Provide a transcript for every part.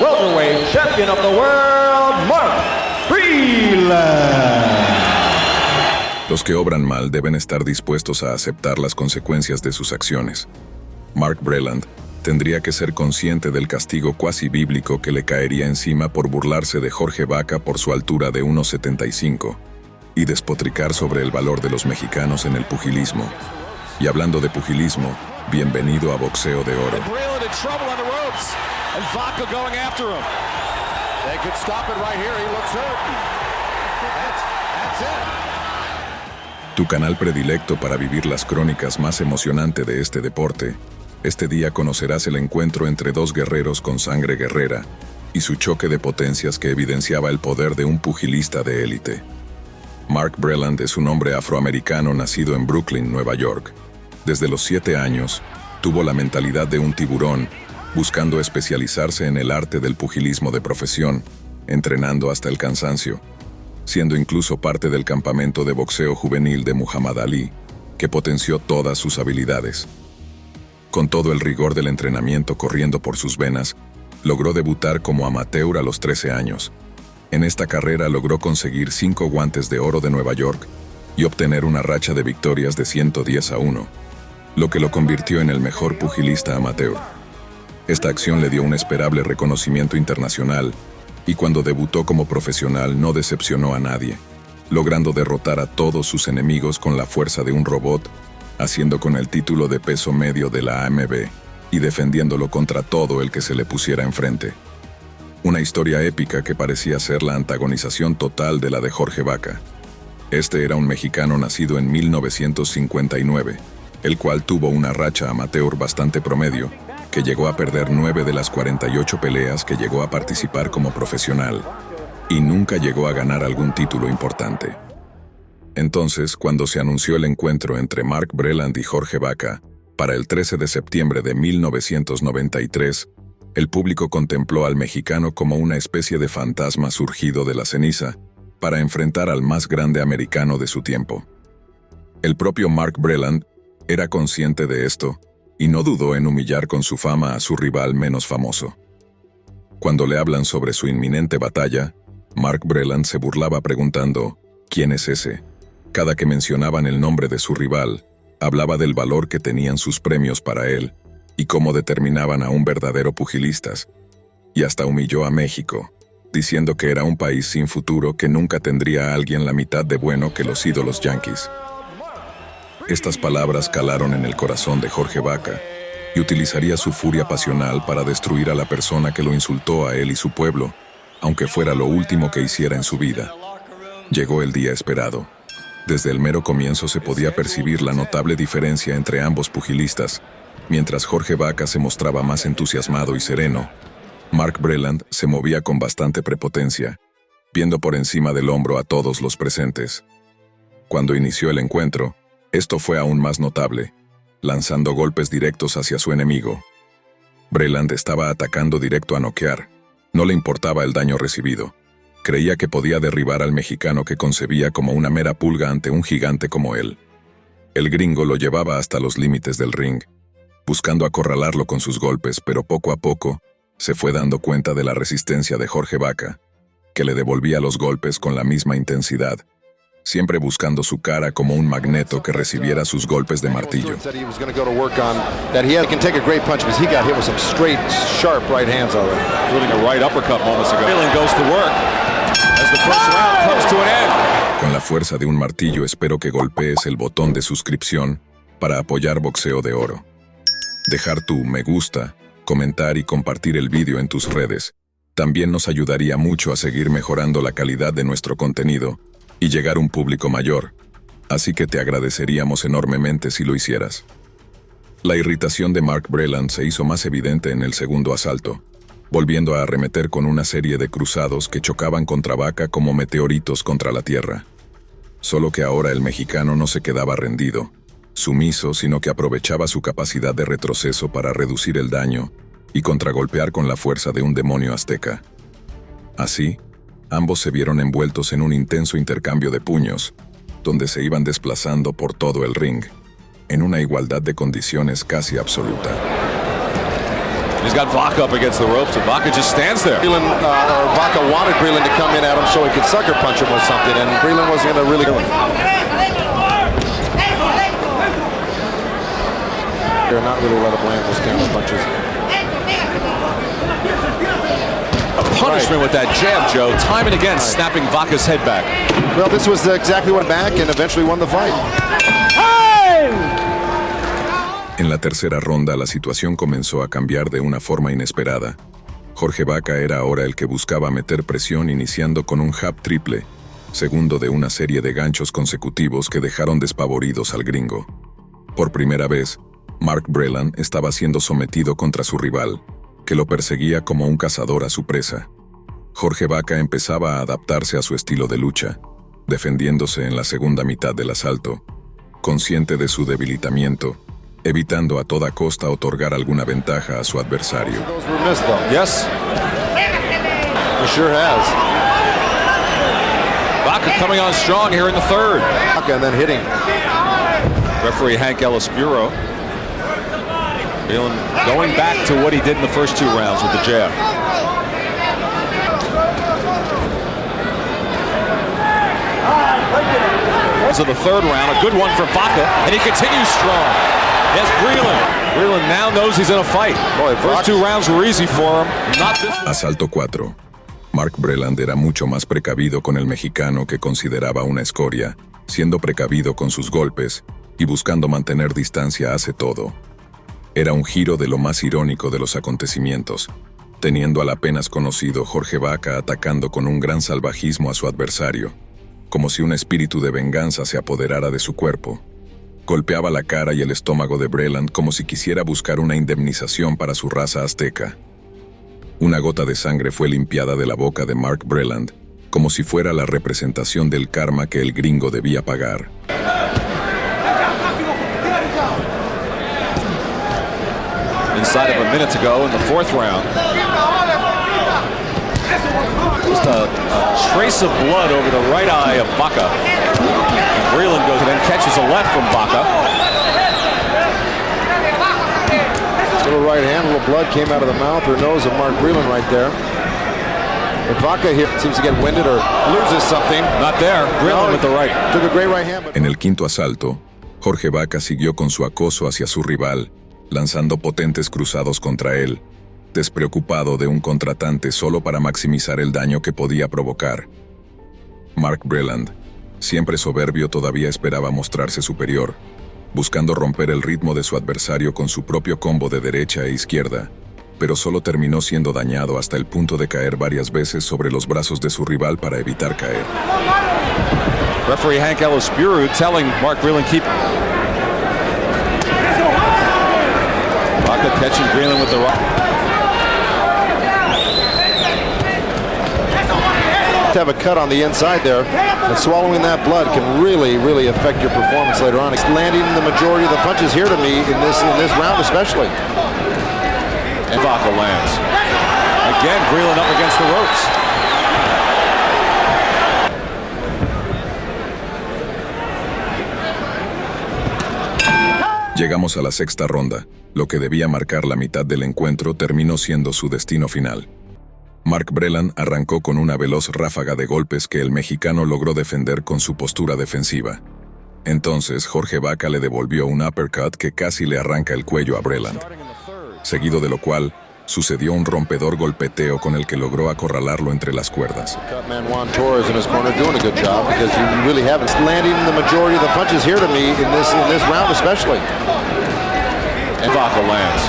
welterweight champion of the world, Mark Breland. Los que obran mal deben estar dispuestos a aceptar las consecuencias de sus acciones. Mark Breland tendría que ser consciente del castigo cuasi bíblico que le caería encima por burlarse de Jorge Vaca por su altura de 1.75 y despotricar sobre el valor de los mexicanos en el pugilismo. Y hablando de pugilismo, bienvenido a Boxeo de Oro. Tu canal predilecto para vivir las crónicas más emocionantes de este deporte. Este día conocerás el encuentro entre dos guerreros con sangre guerrera y su choque de potencias que evidenciaba el poder de un pugilista de élite. Mark Breland es un hombre afroamericano nacido en Brooklyn, Nueva York. Desde los 7 años, tuvo la mentalidad de un tiburón, buscando especializarse en el arte del pugilismo de profesión, entrenando hasta el cansancio, siendo incluso parte del campamento de boxeo juvenil de Muhammad Ali, que potenció todas sus habilidades. Con todo el rigor del entrenamiento corriendo por sus venas, logró debutar como amateur a los 13 años. En esta carrera logró conseguir 5 guantes de oro de Nueva York y obtener una racha de victorias de 110-1, lo que lo convirtió en el mejor pugilista amateur. Esta acción le dio un esperable reconocimiento internacional y cuando debutó como profesional no decepcionó a nadie, logrando derrotar a todos sus enemigos con la fuerza de un robot, haciendo con el título de peso medio de la AMB y defendiéndolo contra todo el que se le pusiera enfrente. Una historia épica que parecía ser la antagonización total de la de Jorge Vaca. Este era un mexicano nacido en 1959, el cual tuvo una racha amateur bastante promedio, que llegó a perder 9 de las 48 peleas que llegó a participar como profesional, y nunca llegó a ganar algún título importante. Entonces, cuando se anunció el encuentro entre Mark Breland y Jorge Vaca, para el 13 de septiembre de 1993, el público contempló al mexicano como una especie de fantasma surgido de la ceniza para enfrentar al más grande americano de su tiempo. El propio Mark Breland era consciente de esto y no dudó en humillar con su fama a su rival menos famoso. Cuando le hablan sobre su inminente batalla, Mark Breland se burlaba preguntando, ¿quién es ese? Cada que mencionaban el nombre de su rival, hablaba del valor que tenían sus premios para él y cómo determinaban a un verdadero pugilista, y hasta humilló a México, diciendo que era un país sin futuro que nunca tendría a alguien la mitad de bueno que los ídolos yanquis. Estas palabras calaron en el corazón de Jorge Vaca y utilizaría su furia pasional para destruir a la persona que lo insultó a él y su pueblo, aunque fuera lo último que hiciera en su vida. Llegó el día esperado. Desde el mero comienzo se podía percibir la notable diferencia entre ambos pugilistas. Mientras Jorge Vaca se mostraba más entusiasmado y sereno, Mark Breland se movía con bastante prepotencia, viendo por encima del hombro a todos los presentes. Cuando inició el encuentro, esto fue aún más notable, lanzando golpes directos hacia su enemigo. Breland estaba atacando directo a noquear, no le importaba el daño recibido. Creía que podía derribar al mexicano que concebía como una mera pulga ante un gigante como él. El gringo lo llevaba hasta los límites del ring, buscando acorralarlo con sus golpes, pero poco a poco se fue dando cuenta de la resistencia de Jorge Vaca, que le devolvía los golpes con la misma intensidad, siempre buscando su cara como un magneto que recibiera sus golpes de martillo. Con la fuerza de un martillo espero que golpees el botón de suscripción para apoyar Boxeo de Oro. Dejar tu me gusta, comentar y compartir el vídeo en tus redes también nos ayudaría mucho a seguir mejorando la calidad de nuestro contenido y llegar a un público mayor, así que te agradeceríamos enormemente si lo hicieras. La irritación de Mark Breland se hizo más evidente en el segundo asalto, volviendo a arremeter con una serie de cruzados que chocaban contra Vaca como meteoritos contra la tierra. Solo que ahora el mexicano no se quedaba rendido, sumiso, sino que aprovechaba su capacidad de retroceso para reducir el daño y contragolpear con la fuerza de un demonio azteca. Así, ambos se vieron envueltos en un intenso intercambio de puños, donde se iban desplazando por todo el ring, en una igualdad de condiciones casi absoluta. He's got Vaca up against the ropes, and Vaca just stands there. Breland, or Vaca wanted Breland to come in at him so he could sucker punch him with something, and Breland wasn't going to really do it. They're not really let him land those kind of punches. A punishment with that jab, Joe, time and again snapping Vaca's head back. Well, this was exactly what back and eventually won the fight. En la tercera ronda, la situación comenzó a cambiar de una forma inesperada. Jorge Vaca era ahora el que buscaba meter presión, iniciando con un jab triple, segundo de una serie de ganchos consecutivos que dejaron despavoridos al gringo. Por primera vez, Mark Breland estaba siendo sometido contra su rival, que lo perseguía como un cazador a su presa. Jorge Vaca empezaba a adaptarse a su estilo de lucha, defendiéndose en la segunda mitad del asalto, consciente de su debilitamiento, evitando a toda costa otorgar alguna ventaja a su adversario. Those were missed, though. Yes, He sure has. Vaca coming on strong here in the third. Vaca and then hitting. Referee Hank Ellis Bureau going back to what he did in the first two rounds with the jab. So the third round, a good one for Vaca, and he continues strong. Yes, Breland. Breland now knows he's in a fight. Boy, First two rounds were easy for him. Not this one. Asalto 4. Mark Breland era mucho más precavido con el mexicano que consideraba una escoria, siendo precavido con sus golpes y buscando mantener distancia hace todo. Era un giro de lo más irónico de los acontecimientos, teniendo al apenas conocido Jorge Vaca atacando con un gran salvajismo a su adversario, como si un espíritu de venganza se apoderara de su cuerpo. Golpeaba la cara y el estómago de Breland como si quisiera buscar una indemnización para su raza azteca. Una gota de sangre fue limpiada de la boca de Mark Breland, como si fuera la representación del karma que el gringo debía pagar. Inside of a minute to go in the fourth round. Just a trace of blood over the right eye of Vaca. And Breland goes and then catches a left from Vaca. Little right hand, little blood came out of the mouth or nose of Mark Breland right there. But Vaca here seems to get winded or loses something. Not there. Breland with the right. Took a great right hand, but En el quinto asalto, Jorge Vaca siguió con su acoso hacia su rival, lanzando potentes cruzados contra él, despreocupado de un contratante solo para maximizar el daño que podía provocar. Mark Breland, siempre soberbio, todavía esperaba mostrarse superior, buscando romper el ritmo de su adversario con su propio combo de derecha e izquierda, pero solo terminó siendo dañado hasta el punto de caer varias veces sobre los brazos de su rival para evitar caer. Referee Hank Ellis Bureau telling Mark Breland keep. Vaca catching Breland with the right. to have a cut on the inside there, and swallowing that blood can really affect your performance later on. It's landing the majority of the punches here to me in this round especially. And Vaca lands. Again, Breland up against the ropes. Llegamos a la sexta ronda. Lo que debía marcar la mitad del encuentro terminó siendo su destino final. Mark Breland arrancó con una veloz ráfaga de golpes que el mexicano logró defender con su postura defensiva. Entonces Jorge Vaca le devolvió un uppercut que casi le arranca el cuello a Breland, seguido de lo cual sucedió un rompedor golpeteo con el que logró acorralarlo entre las cuerdas. Cutman Juan Torres in his corner doing a good job because you really haven't landing the majority of the punches here to me in this round especially. And Vaca lands.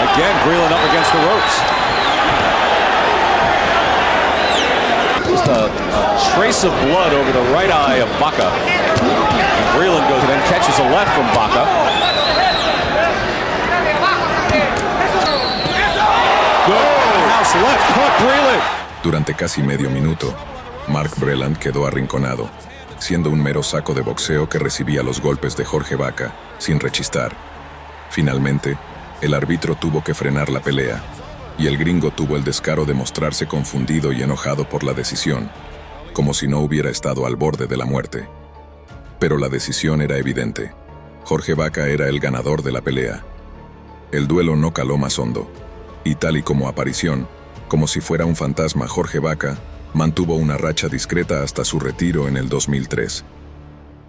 Again, Breland up against the ropes. Just a trace of blood over the right eye of Vaca. And Breland goes and then catches a left from Vaca. Good house left, caught Breland. Durante casi medio minuto, Mark Breland quedó arrinconado, siendo un mero saco de boxeo que recibía los golpes de Jorge Vaca, sin rechistar. Finalmente, el árbitro tuvo que frenar la pelea, y el gringo tuvo el descaro de mostrarse confundido y enojado por la decisión, como si no hubiera estado al borde de la muerte. Pero la decisión era evidente. Jorge Vaca era el ganador de la pelea. El duelo no caló más hondo. Y tal y como aparición, como si fuera un fantasma, Jorge Vaca mantuvo una racha discreta hasta su retiro en el 2003.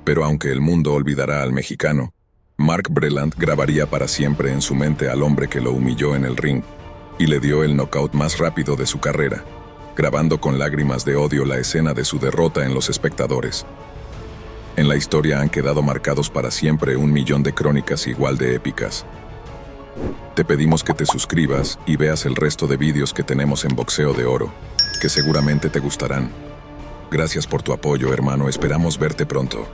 Pero aunque el mundo olvidará al mexicano, Mark Breland grabaría para siempre en su mente al hombre que lo humilló en el ring y le dio el knockout más rápido de su carrera, grabando con lágrimas de odio la escena de su derrota en los espectadores. En la historia han quedado marcados para siempre 1 millón de crónicas igual de épicas. Te pedimos que te suscribas y veas el resto de vídeos que tenemos en Boxeo de Oro, que seguramente te gustarán. Gracias por tu apoyo, hermano, esperamos verte pronto.